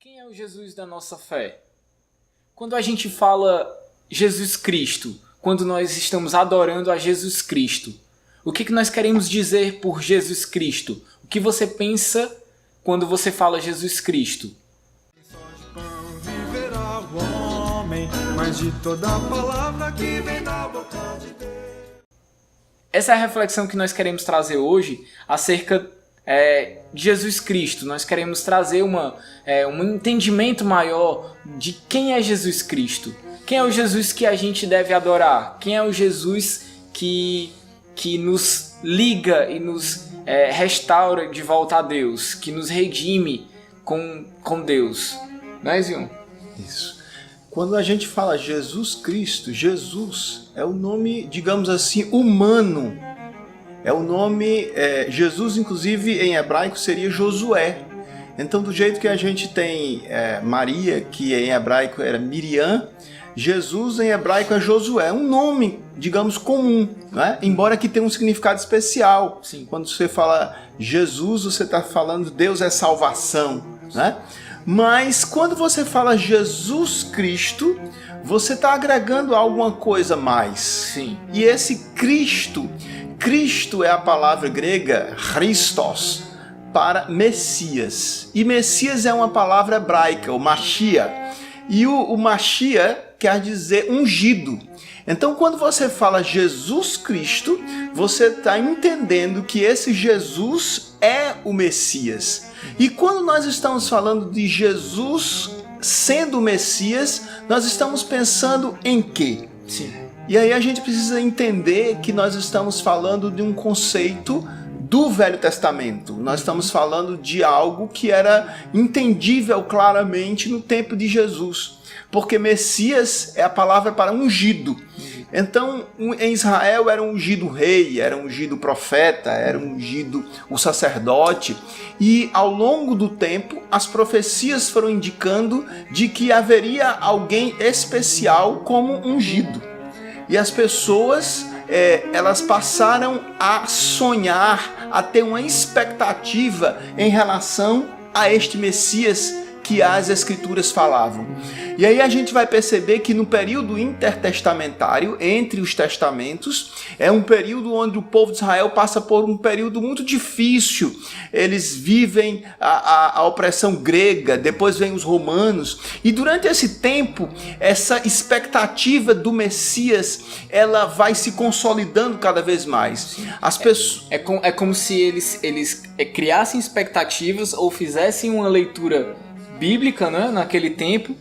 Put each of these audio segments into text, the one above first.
Quem é o Jesus da nossa fé? Quando a gente fala Jesus Cristo, quando nós estamos adorando a Jesus Cristo, o que nós queremos dizer por Jesus Cristo? O que você pensa quando você fala Jesus Cristo? Só de pão viverá o homem, mas de toda palavra que vem da boca de Deus. Essa é a reflexão que nós queremos trazer hoje acerca de Jesus Cristo. Nós queremos trazer um entendimento maior de quem é Jesus Cristo. Quem é o Jesus que a gente deve adorar? Quem é o Jesus que nos liga e nos restaura de volta a Deus, que nos redime com Deus? Não é, Zion? Isso. Quando a gente fala Jesus Cristo, Jesus é o nome, digamos assim, humano. É o nome, Jesus inclusive em hebraico seria Josué. Então do jeito que a gente tem Maria, que em hebraico era Miriam, Jesus em hebraico é Josué. É um nome, digamos, comum, né? Embora que tenha um significado especial. Sim. Quando você fala Jesus, você está falando Deus é salvação, né? Mas quando você fala Jesus Cristo, você está agregando alguma coisa mais. Sim. E esse Cristo é a palavra grega Christos, para Messias. E Messias é uma palavra hebraica, o Mashiach. E o Mashiach quer dizer ungido. Então, quando você fala Jesus Cristo, você está entendendo que esse Jesus é o Messias. E quando nós estamos falando de Jesus sendo o Messias, nós estamos pensando em quê? Sim. E aí a gente precisa entender que nós estamos falando de um conceito do Velho Testamento. Nós estamos falando de algo que era entendível claramente no tempo de Jesus. Porque Messias é a palavra para ungido. Então, em Israel era ungido o rei, era ungido o profeta, era ungido o sacerdote. E ao longo do tempo, as profecias foram indicando de que haveria alguém especial como ungido. E as pessoas, elas passaram a sonhar, a ter uma expectativa em relação a este Messias que as Escrituras falavam. E aí a gente vai perceber que no período intertestamentário, entre os testamentos, é um período onde o povo de Israel passa por um período muito difícil. Eles vivem a opressão grega, depois vem os romanos, e durante esse tempo, essa expectativa do Messias, ela vai se consolidando cada vez mais. As pessoas... É como se eles criassem expectativas ou fizessem uma leitura bíblica, né, naquele tempo,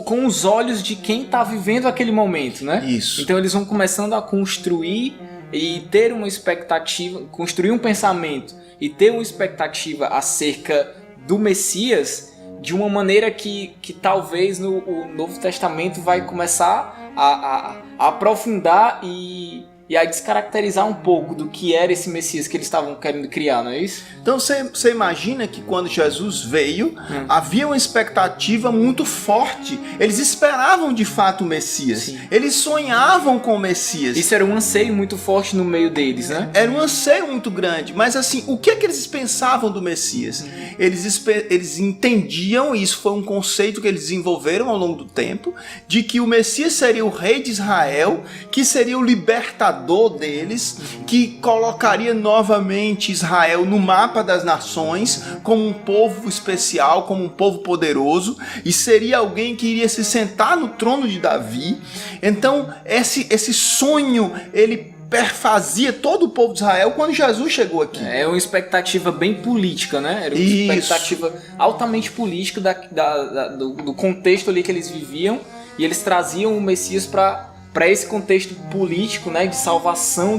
com os olhos de quem está vivendo aquele momento, né? Isso. Então eles vão começando a construir e ter uma expectativa, construir um pensamento e ter uma expectativa acerca do Messias de uma maneira que talvez o Novo Testamento vai começar a aprofundar e a descaracterizar um pouco do que era esse Messias que eles estavam querendo criar, não é isso? Então você imagina que quando Jesus veio, havia uma expectativa muito forte. Eles esperavam de fato o Messias. Sim. Eles sonhavam com o Messias. Isso era um anseio muito forte no meio deles, né? Era um anseio muito grande. Mas assim, o que é que eles pensavam do Messias? Eles entendiam, e isso foi um conceito que eles desenvolveram ao longo do tempo, de que o Messias seria o rei de Israel, que seria o libertador deles, que colocaria novamente Israel no mapa das nações como um povo especial, como um povo poderoso, e seria alguém que iria se sentar no trono de Davi. Então esse sonho ele perfazia todo o povo de Israel quando Jesus chegou aqui. É uma expectativa bem política, né? Era uma expectativa altamente política do contexto ali que eles viviam, e eles traziam o Messias para esse contexto político, né, de salvação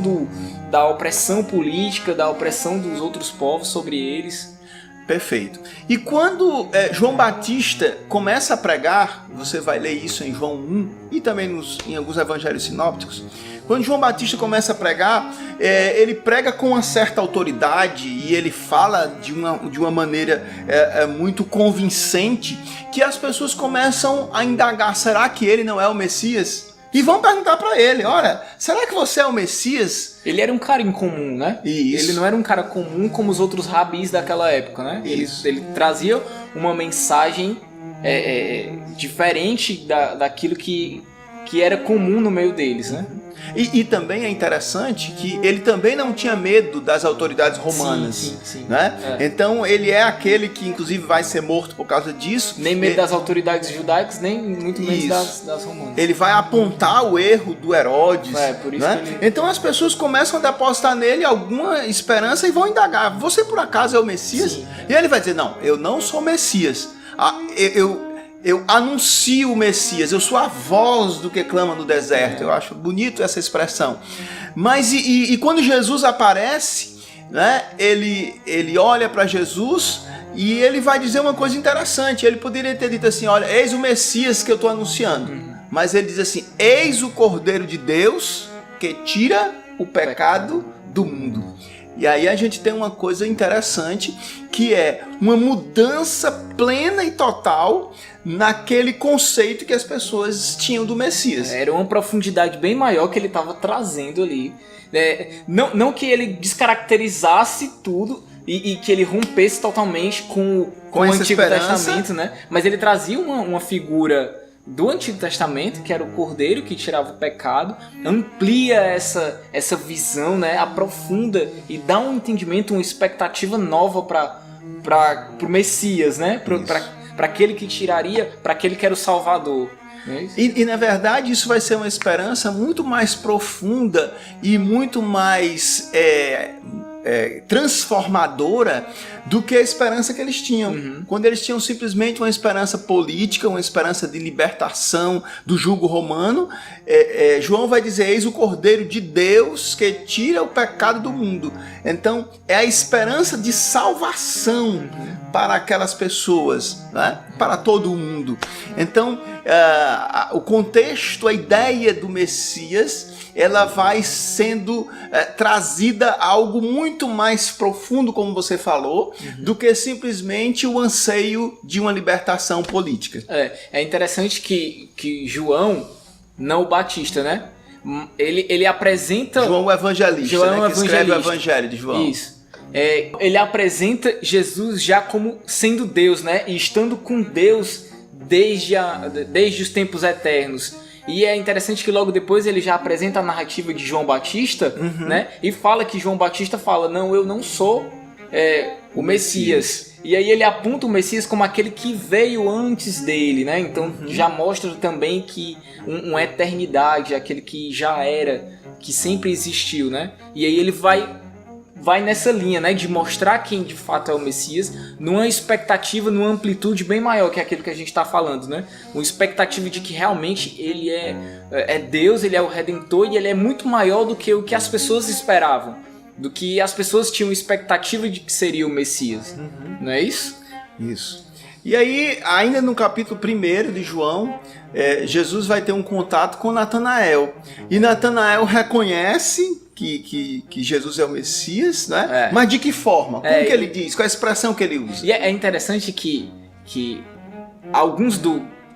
da opressão política, da opressão dos outros povos sobre eles. Perfeito. E quando João Batista começa a pregar, você vai ler isso em João 1 e também em alguns evangelhos sinópticos, quando João Batista começa a pregar, ele prega com uma certa autoridade e ele fala de uma maneira muito convincente, que as pessoas começam a indagar, será que ele não é o Messias? E vão perguntar para ele, olha, será que você é o Messias? Ele era um cara incomum, né? Isso. Ele não era um cara comum como os outros rabis daquela época, né? Ele trazia uma mensagem diferente daquilo que era comum no meio deles, né? E também é interessante que ele também não tinha medo das autoridades romanas. Sim. Né? Então ele é aquele que inclusive vai ser morto por causa disso. Nem medo das autoridades judaicas, nem muito medo das romanas. Ele vai apontar o erro do Herodes. Por isso né? que ele... Então as pessoas começam a depositar nele alguma esperança e vão indagar: você por acaso é o Messias? Sim. E ele vai dizer: não, eu não sou Messias. Eu anuncio o Messias, eu sou a voz do que clama no deserto. Eu acho bonito essa expressão. Mas e quando Jesus aparece, né, ele olha para Jesus e ele vai dizer uma coisa interessante. Ele poderia ter dito assim: olha, eis o Messias que eu estou anunciando. Mas ele diz assim: eis o Cordeiro de Deus que tira o pecado do mundo. E aí a gente tem uma coisa interessante, que é uma mudança plena e total naquele conceito que as pessoas tinham do Messias. Era uma profundidade bem maior que ele estava trazendo ali. Não que ele descaracterizasse tudo e que ele rompesse totalmente com o Antigo Testamento, né? Mas ele trazia uma figura do Antigo Testamento, que era o Cordeiro que tirava o pecado, amplia essa visão, né? Aprofunda e dá um entendimento, uma expectativa nova para o Messias, né? Para aquele que tiraria, para aquele que era o Salvador. E na verdade isso vai ser uma esperança muito mais profunda e muito mais transformadora do que a esperança que eles tinham. Quando eles tinham simplesmente uma esperança política, uma esperança de libertação do jugo romano, João vai dizer: eis o Cordeiro de Deus que tira o pecado do mundo. Então é a esperança de salvação para aquelas pessoas, né? Para todo o mundo. Então o contexto, a ideia do Messias, ela vai sendo trazida a algo muito mais profundo, como você falou, do que simplesmente o anseio de uma libertação política. É interessante que João, não o Batista, né? Ele apresenta... João o Evangelista, que escreve o Evangelho de João. Isso. Ele apresenta Jesus já como sendo Deus, né? E estando com Deus desde os tempos eternos. E é interessante que logo depois ele já apresenta a narrativa de João Batista, né? E fala que João Batista fala: não, eu não sou o Messias. E aí ele aponta o Messias como aquele que veio antes dele, né? Então já mostra também que uma eternidade, aquele que já era, que sempre existiu, né? E aí ele vai nessa linha, né, de mostrar quem de fato é o Messias, numa expectativa, numa amplitude bem maior que aquilo que a gente está falando, né? Uma expectativa de que realmente ele é Deus, ele é o Redentor, e ele é muito maior do que o que as pessoas esperavam, do que as pessoas tinham expectativa de que seria o Messias. Não é isso? Isso. E aí, ainda no capítulo 1 de João, Jesus vai ter um contato com Natanael. E Natanael reconhece que Jesus é o Messias, né? Mas de que forma? Como que ele diz? Qual é a expressão que ele usa? E é interessante que alguns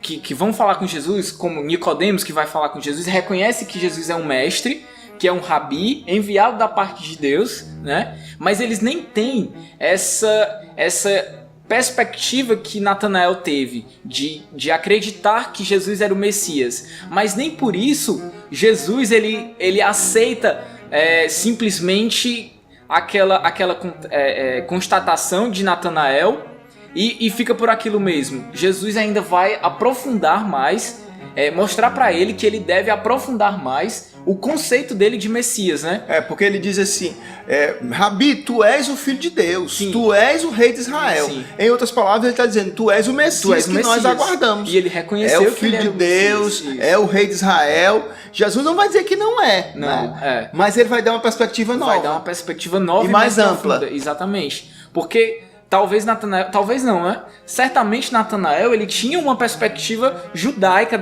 que vão falar com Jesus, como Nicodemos, que vai falar com Jesus, reconhece que Jesus é um mestre, que é um rabi, enviado da parte de Deus, né? Mas eles nem têm essa perspectiva que Natanael teve de acreditar que Jesus era o Messias. Mas nem por isso Jesus ele aceita simplesmente aquela constatação de Natanael e fica por aquilo mesmo. Jesus ainda vai aprofundar mais, mostrar para ele que ele deve aprofundar mais o conceito dele de Messias, né? Porque ele diz assim: Rabi, tu és o Filho de Deus, Sim. tu és o Rei de Israel. Sim. Em outras palavras, ele está dizendo: tu és o Messias que nós aguardamos. E ele reconheceu o Filho de Deus, é o Rei de Israel. Jesus não vai dizer que não é, né? Mas ele vai dar uma perspectiva nova. Vai dar uma perspectiva nova e mais ampla. Profunda. Exatamente. Porque talvez Natanael, talvez não, né? Certamente Natanael, ele tinha uma perspectiva judaica,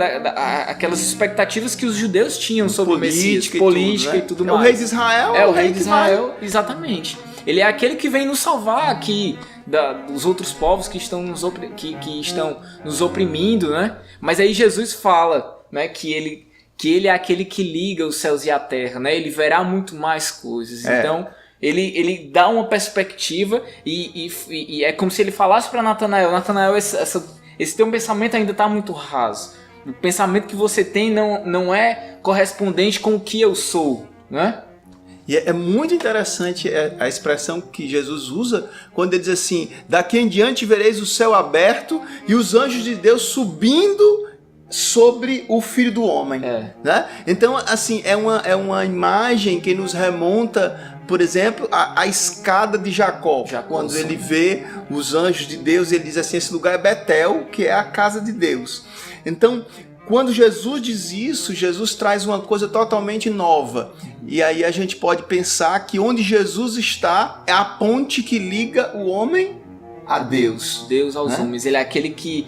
aquelas expectativas que os judeus tinham sobre o Messias, política e tudo mais. O Rei de Israel é o Rei de Israel, exatamente. Ele é aquele que vem nos salvar aqui dos outros povos que estão nos oprimindo, né? Mas aí Jesus fala, né, que ele é aquele que liga os céus e a terra, né? Ele verá muito mais coisas. Então ele dá uma perspectiva e é como se ele falasse para Natanael, esse teu pensamento ainda está muito raso. O pensamento que você tem não é correspondente com o que eu sou, né? E é muito interessante a expressão que Jesus usa quando ele diz assim: daqui em diante vereis o céu aberto e os anjos de Deus subindo sobre o Filho do Homem. Né? Então, assim, é uma imagem que nos remonta, por exemplo, a escada de Jacó. Quando sim. ele vê os anjos de Deus, ele diz assim: esse lugar é Betel, que é a casa de Deus. Então, quando Jesus diz isso, Jesus traz uma coisa totalmente nova. E aí a gente pode pensar que onde Jesus está é a ponte que liga o homem a Deus. Deus aos homens. Ele é aquele que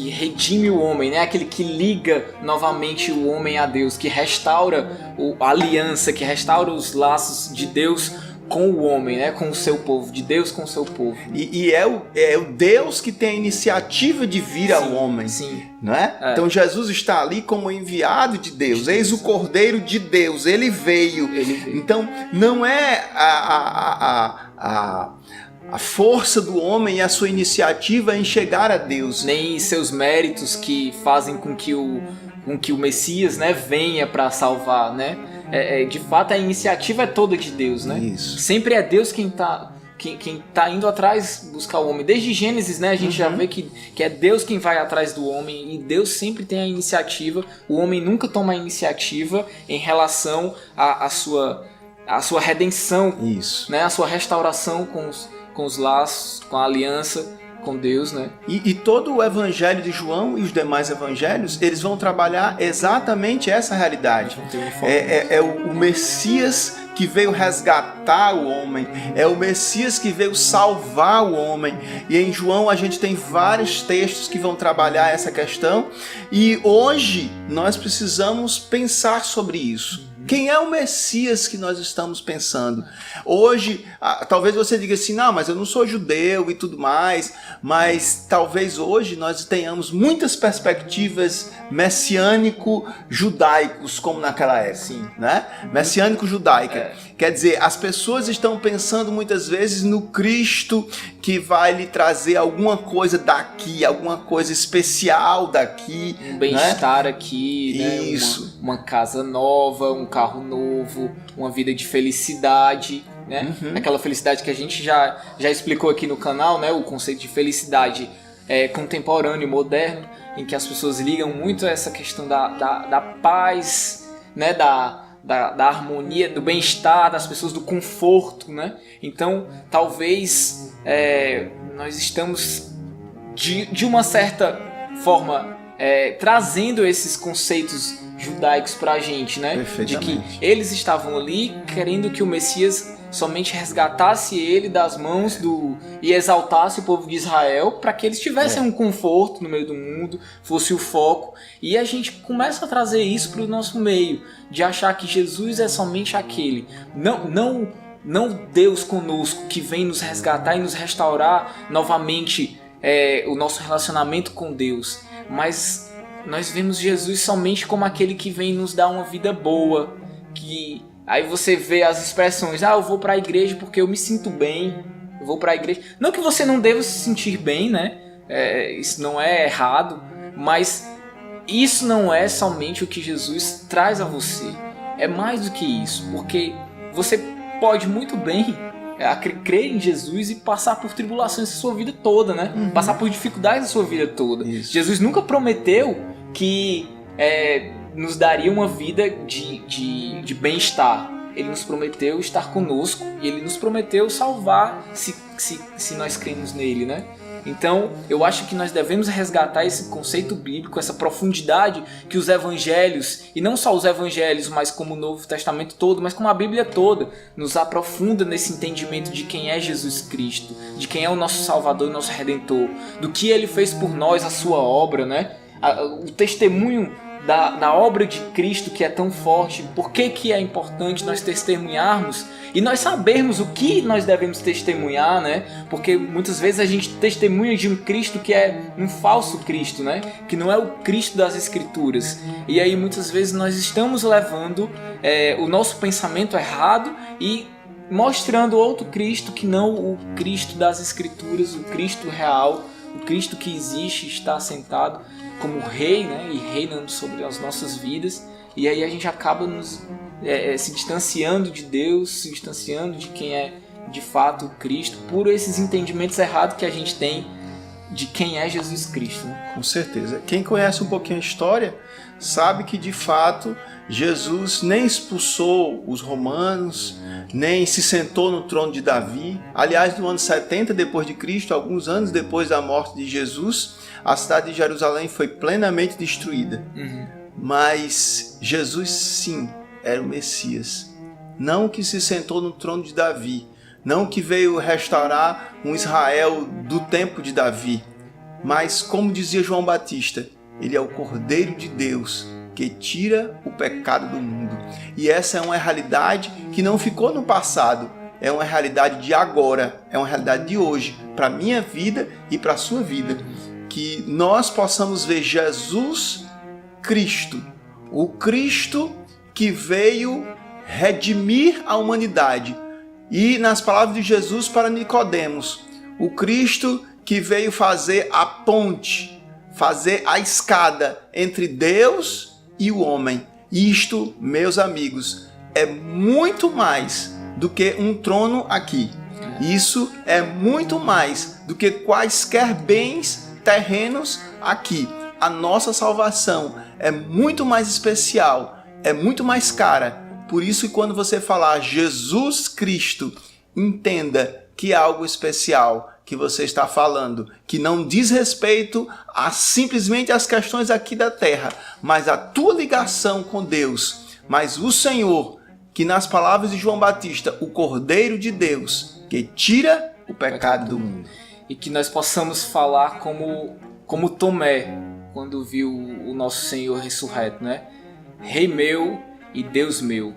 redime o homem, né? Aquele que liga novamente o homem a Deus, que restaura a aliança, que restaura os laços de Deus com o homem, né? Com o seu povo, de Deus com o seu povo. E é o Deus que tem a iniciativa de vir ao homem. Sim. Não é? Então Jesus está ali como enviado de Deus. Eis o Cordeiro de Deus. Ele veio. Então não é a força do homem e a sua iniciativa em chegar a Deus. Nem seus méritos que fazem com que o Messias, né, venha para salvar, né? De fato, a iniciativa é toda de Deus, né? Isso. Sempre é Deus quem tá indo atrás buscar o homem. Desde Gênesis, né, a gente já vê que é Deus quem vai atrás do homem, e Deus sempre tem a iniciativa. O homem nunca toma a iniciativa em relação à sua redenção. Isso. Né? A sua restauração com os laços, com a aliança com Deus, né? E todo o evangelho de João e os demais evangelhos, eles vão trabalhar exatamente essa realidade. É o Messias que veio resgatar o homem, é o Messias que veio salvar o homem. E em João a gente tem vários textos que vão trabalhar essa questão, e hoje nós precisamos pensar sobre isso. Quem é o Messias que nós estamos pensando? Hoje, talvez você diga assim: não, mas eu não sou judeu e tudo mais, mas talvez hoje nós tenhamos muitas perspectivas messiânico-judaicos, como naquela época. Sim. Né? Messiânico-judaica. Quer dizer, as pessoas estão pensando muitas vezes no Cristo que vai lhe trazer alguma coisa daqui, alguma coisa especial daqui. Um bem-estar, né? Aqui, né? Isso. Uma casa nova, um carro novo, uma vida de felicidade, né? Aquela felicidade que a gente já explicou aqui no canal, né? O conceito de felicidade contemporâneo, moderno, em que as pessoas ligam muito a essa questão da paz, né? Da harmonia, do bem-estar das pessoas, do conforto, né? Então, talvez nós estamos de uma certa forma trazendo esses conceitos judaicos pra gente, né? De que eles estavam ali querendo que o Messias somente resgatasse ele das mãos e exaltasse o povo de Israel, para que eles tivessem um conforto no meio do mundo, fosse o foco. E a gente começa a trazer isso para o nosso meio, de achar que Jesus é somente aquele, não Deus conosco, que vem nos resgatar e nos restaurar novamente o nosso relacionamento com Deus, mas nós vemos Jesus somente como aquele que vem nos dar uma vida boa, que aí você vê as expressões: eu vou para a igreja porque eu me sinto bem, eu vou para a igreja. Não que você não deva se sentir bem, né? Isso não é errado, mas isso não é somente o que Jesus traz a você. É mais do que isso, porque você pode muito bem crer em Jesus e passar por tribulações a sua vida toda, né? Passar por dificuldades a sua vida toda. Isso. Jesus nunca prometeu que nos daria uma vida de bem-estar. Ele nos prometeu estar conosco e Ele nos prometeu salvar se nós cremos nele, né? Então, eu acho que nós devemos resgatar esse conceito bíblico, essa profundidade que os evangelhos, e não só os evangelhos, mas como o Novo Testamento todo, mas como a Bíblia toda, nos aprofunda nesse entendimento de quem é Jesus Cristo, de quem é o nosso Salvador e nosso Redentor, do que Ele fez por nós, a sua obra, né? O testemunho da obra de Cristo, que é tão forte. Por que é importante nós testemunharmos e nós sabermos o que nós devemos testemunhar, né? Porque muitas vezes a gente testemunha de um Cristo que é um falso Cristo, né? Que não é o Cristo das Escrituras. E aí muitas vezes nós estamos levando o nosso pensamento errado e mostrando outro Cristo que não o Cristo das Escrituras, o Cristo real, o Cristo que existe está assentado como Rei, né, e reinando sobre as nossas vidas, e aí a gente acaba se distanciando de Deus, se distanciando de quem é de fato o Cristo, por esses entendimentos errados que a gente tem de quem é Jesus Cristo. Né? Com certeza. Quem conhece um pouquinho a história sabe que de fato Jesus nem expulsou os romanos, nem se sentou no trono de Davi. Aliás, no ano 70 depois de Cristo, alguns anos depois da morte de Jesus, a cidade de Jerusalém foi plenamente destruída. Mas Jesus sim era o Messias. Não que se sentou no trono de Davi, não que veio restaurar um Israel do tempo de Davi, mas como dizia João Batista, ele é o Cordeiro de Deus que tira o pecado do mundo. E essa é uma realidade que não ficou no passado, é uma realidade de agora, é uma realidade de hoje, para a minha vida e para a sua vida. Que nós possamos ver Jesus Cristo, o Cristo que veio redimir a humanidade. E nas palavras de Jesus para Nicodemos, o Cristo que veio fazer a ponte, fazer a escada entre Deus e o homem. Isto, meus amigos, é muito mais do que um trono aqui. Isso é muito mais do que quaisquer bens terrenos aqui. A nossa salvação é muito mais especial, é muito mais cara. Por isso que quando você falar Jesus Cristo, entenda que é algo especial que você está falando, que não diz respeito a simplesmente as questões aqui da terra, mas a tua ligação com Deus. Mas o Senhor, que nas palavras de João Batista, o Cordeiro de Deus, que tira o pecado do mundo. E que nós possamos falar como Tomé, quando viu o nosso Senhor ressurreto, né? Rei meu e Deus meu.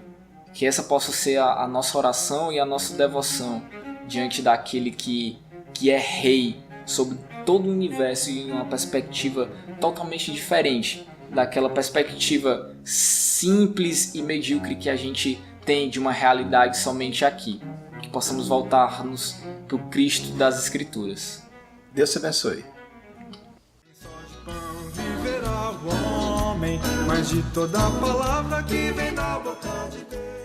Que essa possa ser a nossa oração e a nossa devoção diante daquele que é Rei sobre todo o universo em uma perspectiva totalmente diferente daquela perspectiva simples e medíocre que a gente tem de uma realidade somente aqui. Que possamos voltar-nos para o Cristo das Escrituras. Deus te abençoe. Viverá o homem, mas de toda palavra que vem da boca de Deus.